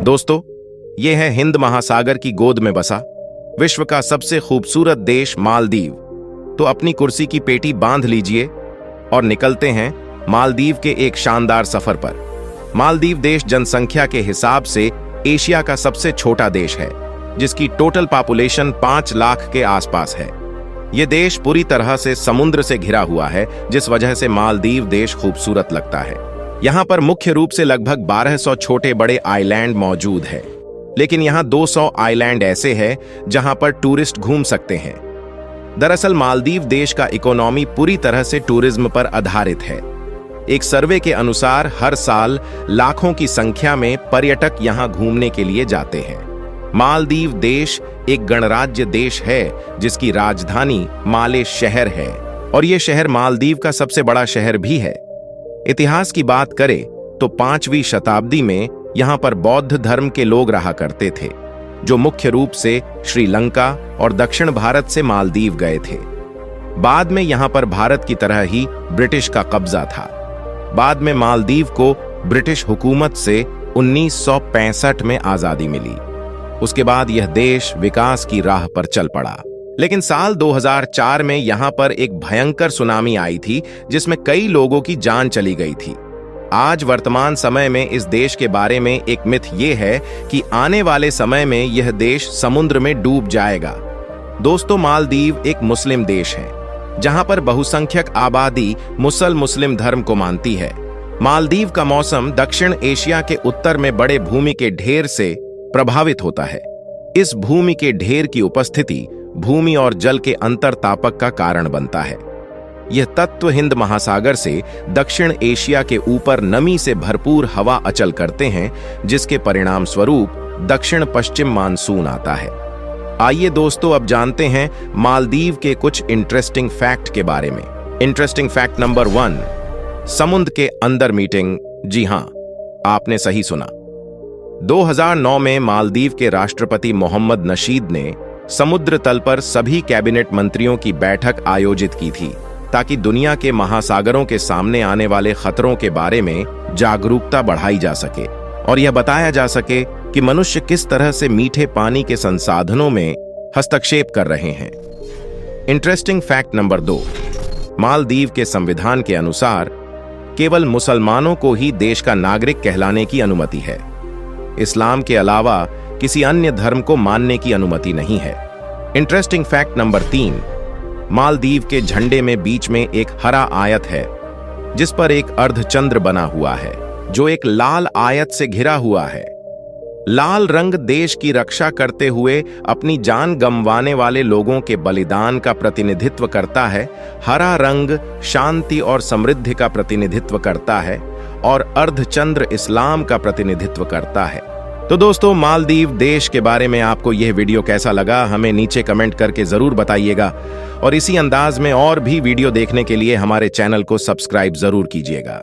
दोस्तों, ये है हिंद महासागर की गोद में बसा विश्व का सबसे खूबसूरत देश मालदीव। तो अपनी कुर्सी की पेटी बांध लीजिए और निकलते हैं मालदीव के एक शानदार सफर पर। मालदीव देश जनसंख्या के हिसाब से एशिया का सबसे छोटा देश है, जिसकी टोटल पॉपुलेशन 5 लाख के आसपास है। यह देश पूरी तरह से समुद्र से घिरा हुआ है, जिस वजह से मालदीव देश खूबसूरत लगता है। यहाँ पर मुख्य रूप से लगभग 1200 छोटे बड़े आइलैंड मौजूद है, लेकिन यहाँ 200 आइलैंड ऐसे हैं जहाँ पर टूरिस्ट घूम सकते हैं। दरअसल मालदीव देश का इकोनॉमी पूरी तरह से टूरिज्म पर आधारित है। एक सर्वे के अनुसार हर साल लाखों की संख्या में पर्यटक यहाँ घूमने के लिए जाते हैं। मालदीव देश एक गणराज्य देश है, जिसकी राजधानी माले शहर है, और यह शहर मालदीव का सबसे बड़ा शहर भी है। इतिहास की बात करें तो 5वीं शताब्दी में यहाँ पर बौद्ध धर्म के लोग रहा करते थे, जो मुख्य रूप से श्रीलंका और दक्षिण भारत से मालदीव गए थे। बाद में यहाँ पर भारत की तरह ही ब्रिटिश का कब्जा था। बाद में मालदीव को ब्रिटिश हुकूमत से 1965 में आजादी मिली। उसके बाद यह देश विकास की राह पर चल पड़ा। लेकिन साल 2004 में यहां पर एक भयंकर सुनामी आई थी, जिसमें कई लोगों की जान चली गई थी। आज वर्तमान समय में इस देश के बारे में एक मिथ ये है कि आने वाले समय में यह देश समुद्र में डूब जाएगा। दोस्तों, मालदीव एक मुस्लिम देश है, जहां पर बहुसंख्यक आबादी मुस्लिम धर्म को मानती है। मालदीव का मौसम दक्षिण एशिया के उत्तर में बड़े भूमि के ढेर से प्रभावित होता है। इस भूमि के ढेर की उपस्थिति भूमि और जल के अंतर तापक का कारण बनता है। यह तत्व हिंद महासागर से दक्षिण एशिया के ऊपर नमी से भरपूर हवा अचल करते हैं, जिसके परिणाम स्वरूप दक्षिण पश्चिम मानसून आता है। आइए दोस्तों, अब जानते हैं मालदीव के कुछ इंटरेस्टिंग फैक्ट के बारे में। इंटरेस्टिंग फैक्ट नंबर 1, समुद्र के अंदर मीटिंग। जी हां, आपने सही सुना। 2009 में मालदीव के राष्ट्रपति मोहम्मद नशीद ने समुद्र तल पर सभी कैबिनेट मंत्रियों की बैठक आयोजित की थी, ताकि दुनिया के महासागरों के सामने आने वाले खतरों के बारे में जागरूकता बढ़ाई जा सके और यह बताया जा सके कि मनुष्य किस तरह से मीठे पानी के संसाधनों में हस्तक्षेप कर रहे हैं। इंटरेस्टिंग फैक्ट नंबर 2, मालदीव के संविधान के अनुसार केवल मुसलमानों को ही देश का नागरिक कहलाने की अनुमति है। इस्लाम के अलावा किसी अन्य धर्म को मानने की अनुमति नहीं है। इंटरेस्टिंग फैक्ट नंबर 3, मालदीव के झंडे में बीच में एक हरा आयत है, जिस पर एक अर्धचंद्र बना हुआ है, जो एक लाल आयत से घिरा हुआ है। लाल रंग देश की रक्षा करते हुए अपनी जान गंवाने वाले लोगों के बलिदान का प्रतिनिधित्व करता है। हरा रंग शांति और समृद्धि का प्रतिनिधित्व करता है और अर्धचंद्र इस्लाम का प्रतिनिधित्व करता है। तो दोस्तों, मालदीव देश के बारे में आपको यह वीडियो कैसा लगा, हमें नीचे कमेंट करके जरूर बताइएगा और इसी अंदाज में और भी वीडियो देखने के लिए हमारे चैनल को सब्सक्राइब जरूर कीजिएगा।